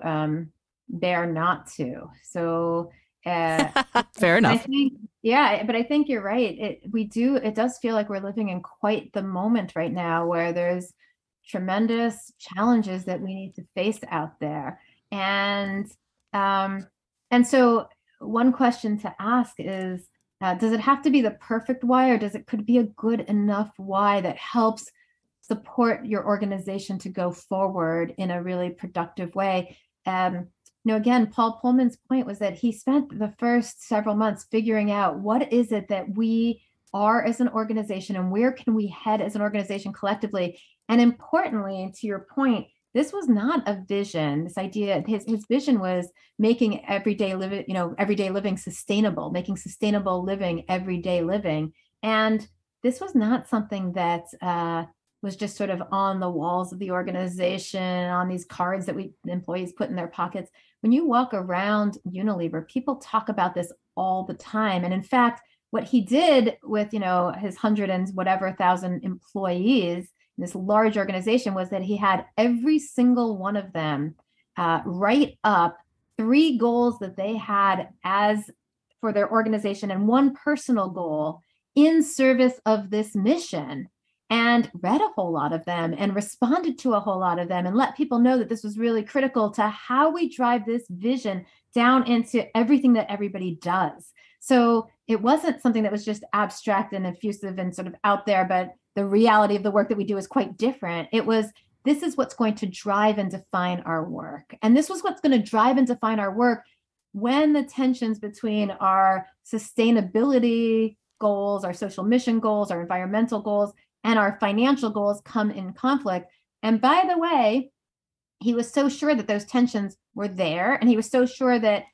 bear not to? So fair enough. But I think you're right. It does feel like we're living in quite the moment right now, where there's tremendous challenges that we need to face out there. And so one question to ask is, does it have to be the perfect why, or could it be a good enough why that helps support your organization to go forward in a really productive way? Again, Paul Pullman's point was that he spent the first several months figuring out what is it that we are as an organization, and where can we head as an organization collectively. And importantly, to your point, this was not a vision. This idea, his vision was making everyday living sustainable, making sustainable living everyday living. And this was not something that was just sort of on the walls of the organization, on these cards that employees put in their pockets. When you walk around Unilever, people talk about this all the time. And in fact, what he did with, his 100 and whatever thousand employees in this large organization was that he had every single one of them write up 3 goals that they had as for their organization, and 1 personal goal in service of this mission, and read a whole lot of them and responded to a whole lot of them, and let people know that this was really critical to how we drive this vision down into everything that everybody does. So it wasn't something that was just abstract and effusive and sort of out there, but the reality of the work that we do is quite different. It was, this is what's going to drive and define our work. And this was what's going to drive and define our work when the tensions between our sustainability goals, our social mission goals, our environmental goals, and our financial goals come in conflict. And by the way, he was so sure that those tensions were there, and he was so sure that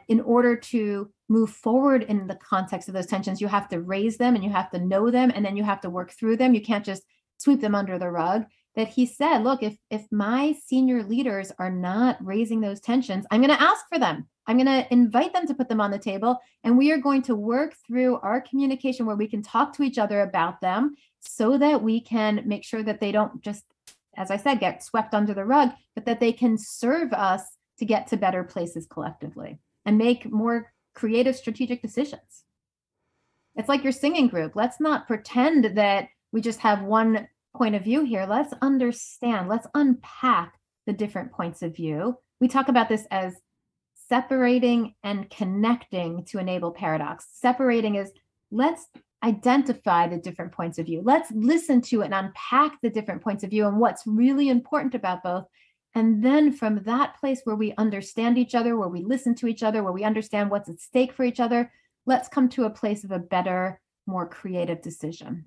in order to move forward in the context of those tensions, you have to raise them, and you have to know them, and then you have to work through them. You can't just sweep them under the rug. That he said, look, if my senior leaders are not raising those tensions, I'm going to ask for them. I'm going to invite them to put them on the table, and we are going to work through our communication where we can talk to each other about them so that we can make sure that they don't just, as I said, get swept under the rug, but that they can serve us to get to better places collectively and make more creative, strategic decisions. It's like your singing group. Let's not pretend that we just have one point of view here. Let's understand, let's unpack the different points of view. We talk about this as separating and connecting to enable paradox. Separating is, let's identify the different points of view. Let's listen to and unpack the different points of view and what's really important about both. And then from that place where we understand each other, where we listen to each other, where we understand what's at stake for each other, let's come to a place of a better, more creative decision.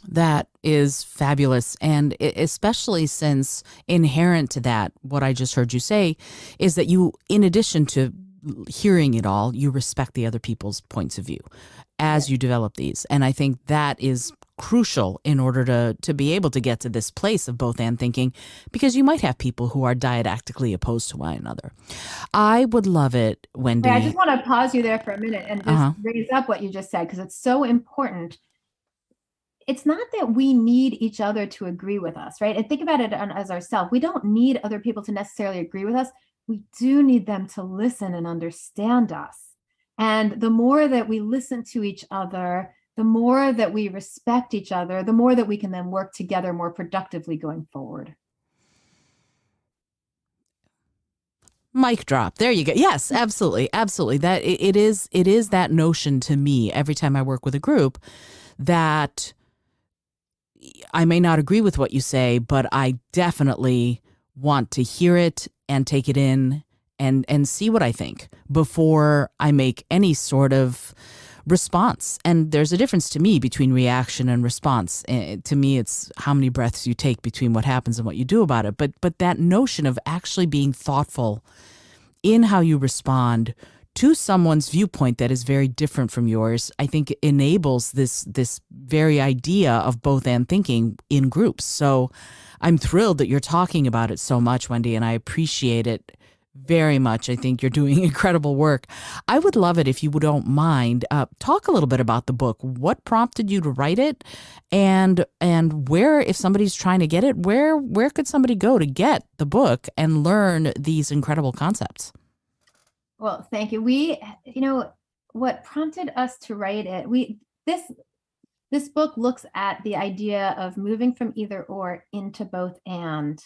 That is fabulous. And especially since inherent to that, what I just heard you say is that you, in addition to hearing it all, you respect the other people's points of view as you develop these. And I think that is crucial in order to be able to get to this place of both and thinking, because you might have people who are dialectically opposed to one another. I would love it, Wendy. I just want to pause you there for a minute and just raise up what you just said, because it's so important. It's not that we need each other to agree with us, right? And think about it as ourselves. We don't need other people to necessarily agree with us. We do need them to listen and understand us. And the more that we listen to each other, the more that we respect each other, the more that we can then work together more productively going forward. Mic drop. There you go. Yes, absolutely. Absolutely. That it is that notion to me every time I work with a group that I may not agree with what you say, but I definitely want to hear it and take it in and see what I think before I make any sort of response. And there's a difference to me between reaction and response. To me, it's how many breaths you take between what happens and what you do about it. But that notion of actually being thoughtful in how you respond to someone's viewpoint that is very different from yours, I think enables this very idea of both and thinking in groups. So I'm thrilled that you're talking about it so much, Wendy, and I appreciate it very much. I think you're doing incredible work. I would love it if you don't mind. Talk a little bit about the book. What prompted you to write it, and where, if somebody's trying to get it, where could somebody go to get the book and learn these incredible concepts? Well, thank you. What prompted us to write it, this book looks at the idea of moving from either or into both and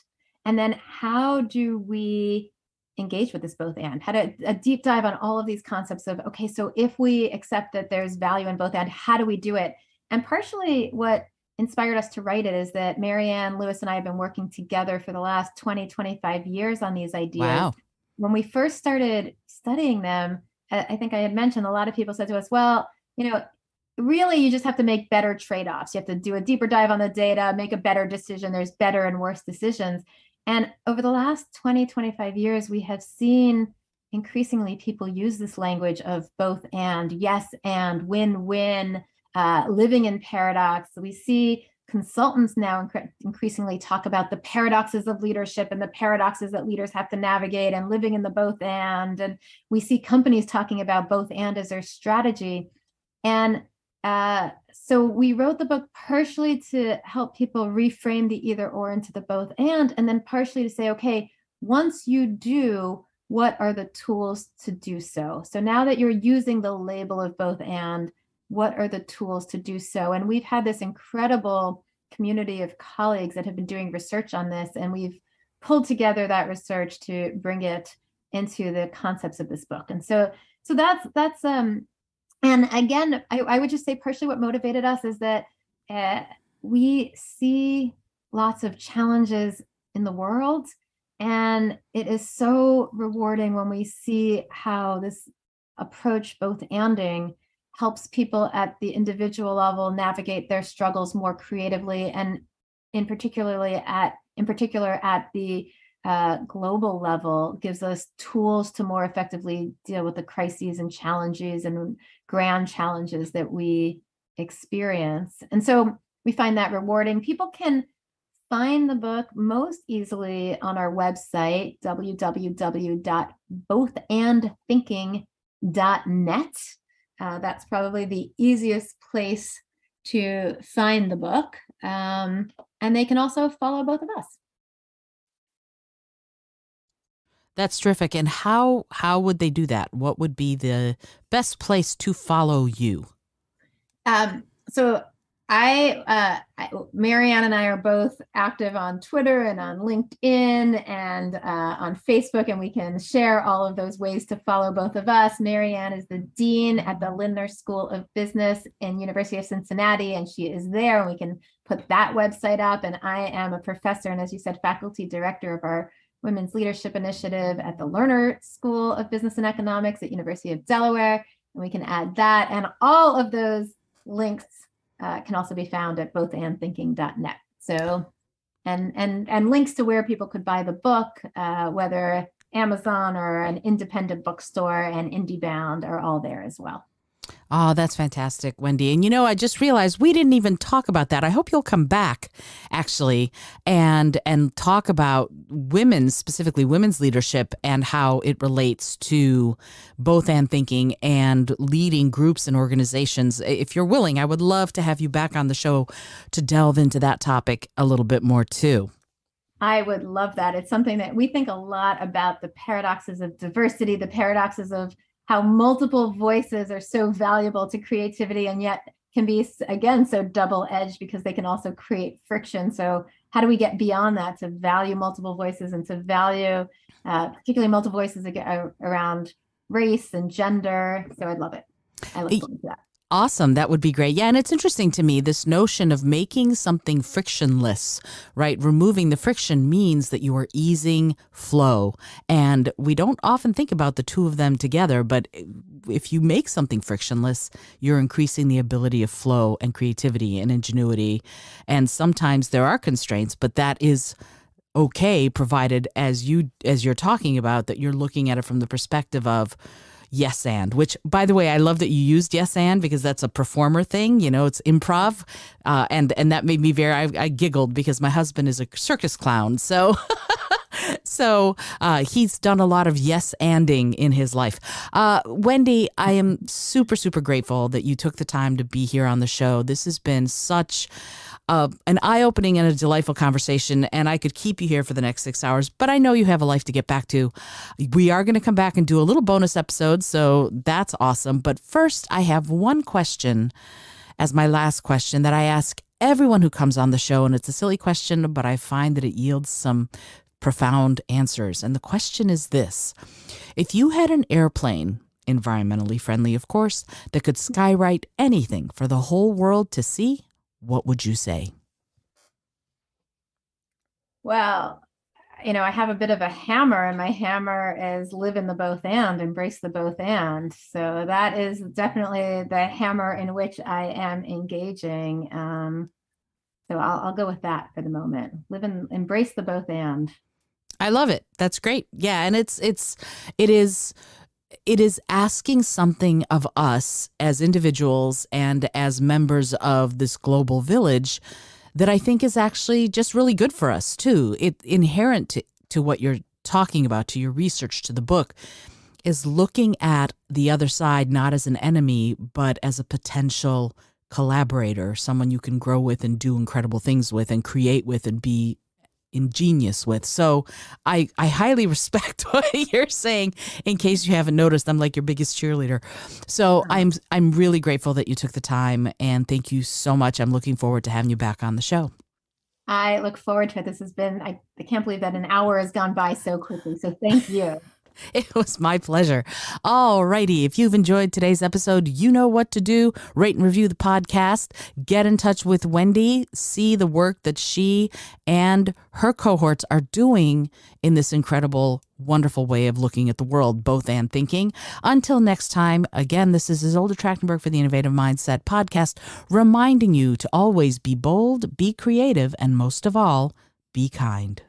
then how do we engage with this both and? Had a deep dive on all of these concepts of, okay, so if we accept that there's value in both and, how do we do it? And partially what inspired us to write it is that Marianne Lewis and I have been working together for the last 25 years on these ideas. Wow. When we first started studying them, I think I had mentioned, a lot of people said to us, well, really, you just have to make better trade-offs. You have to do a deeper dive on the data, make a better decision. There's better and worse decisions. And over the last 25 years, we have seen increasingly people use this language of both and, yes and, win-win, living in paradox. We see consultants now increasingly talk about the paradoxes of leadership and the paradoxes that leaders have to navigate and living in the both and we see companies talking about both and as their strategy. And so we wrote the book partially to help people reframe the either or into the both and then partially to say, okay, once you do, what are the tools to do so? So now that you're using the label of both and, what are the tools to do so? And we've had this incredible community of colleagues that have been doing research on this, and we've pulled together that research to bring it into the concepts of this book. And so that's and again, I would just say partially what motivated us is that we see lots of challenges in the world, and it is so rewarding when we see how this approach, both anding, helps people at the individual level navigate their struggles more creatively, and in particular at the global level, gives us tools to more effectively deal with the crises and challenges and grand challenges that we experience. And so we find that rewarding. People can find the book most easily on our website, www.bothandthinking.net. That's probably the easiest place to find the book. And they can also follow both of us. That's terrific. And how would they do that? What would be the best place to follow you? So Marianne and I are both active on Twitter and on LinkedIn and on Facebook, and we can share all of those ways to follow both of us. Marianne is the dean at the Lerner School of Business in University of Cincinnati, and she is there, and we can put that website up. And I am a professor, and as you said, faculty director of our Women's Leadership Initiative at the Lerner School of Business and Economics at University of Delaware, and we can add that. And all of those links can also be found at bothandthinking.net. So, and links to where people could buy the book, whether Amazon or an independent bookstore and IndieBound are all there as well. Oh, that's fantastic, Wendy. And I just realized we didn't even talk about that. I hope you'll come back, actually, and talk about specifically women's leadership and how it relates to both and thinking and leading groups and organizations. If you're willing, I would love to have you back on the show to delve into that topic a little bit more, too. I would love that. It's something that we think a lot about, the paradoxes of diversity, the paradoxes of how multiple voices are so valuable to creativity and yet can be, again, so double-edged because they can also create friction. So how do we get beyond that to value multiple voices and to value particularly multiple voices around race and gender? So I'd love it. I look forward to that. Awesome. That would be great. Yeah. And it's interesting to me, this notion of making something frictionless, right? Removing the friction means that you are easing flow. And we don't often think about the two of them together, but if you make something frictionless, you're increasing the ability of flow and creativity and ingenuity. And sometimes there are constraints, but that is okay, provided as you're talking about, that you're looking at it from the perspective of yes and, which, by the way, I love that you used yes and because that's a performer thing. It's improv. And that made me I giggled because my husband is a circus clown. So he's done a lot of yes anding in his life. Wendy, I am super, super grateful that you took the time to be here on the show. This has been such an eye-opening and a delightful conversation, and I could keep you here for the next 6 hours, but I know you have a life to get back to. We are going to come back and do a little bonus episode, so that's awesome. But first, I have one question as my last question that I ask everyone who comes on the show, and it's a silly question, but I find that it yields some profound answers. And the question is this: if you had an airplane, environmentally friendly, of course, that could skywrite anything for the whole world to see, what would you say? Well, I have a bit of a hammer, and my hammer is live in the both and, embrace the both and. So that is definitely the hammer in which I am engaging. So I'll go with that for the moment. Embrace the both and. I love it. That's great. Yeah, and it is asking something of us as individuals and as members of this global village that I think is actually just really good for us too. It inherent to what you're talking about, to your research, to the book, is looking at the other side not as an enemy, but as a potential collaborator, someone you can grow with and do incredible things with and create with and be ingenious with. So I highly respect what you're saying. In case you haven't noticed, I'm like your biggest cheerleader. So I'm really grateful that you took the time, and thank you so much. I'm looking forward to having you back on the show. I look forward to it. This has been, I can't believe that an hour has gone by so quickly. So thank you. It was my pleasure. All righty. If you've enjoyed today's episode, you know what to do. Rate and review the podcast. Get in touch with Wendy. See the work that she and her cohorts are doing in this incredible, wonderful way of looking at the world, both and thinking. Until next time, again, this is Isolde Trachtenberg for the Innovative Mindset Podcast, reminding you to always be bold, be creative, and most of all, be kind.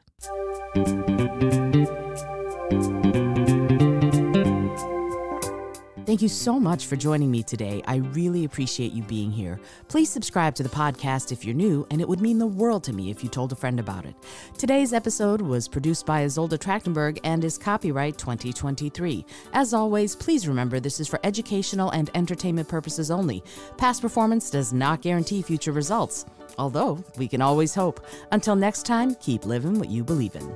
Thank you so much for joining me today. I really appreciate you being here. Please subscribe to the podcast if you're new, and it would mean the world to me if you told a friend about it. Today's episode was produced by Isolde Trachtenberg and is copyright 2023. As always, please remember this is for educational and entertainment purposes only. Past performance does not guarantee future results, although we can always hope. Until next time, keep living what you believe in.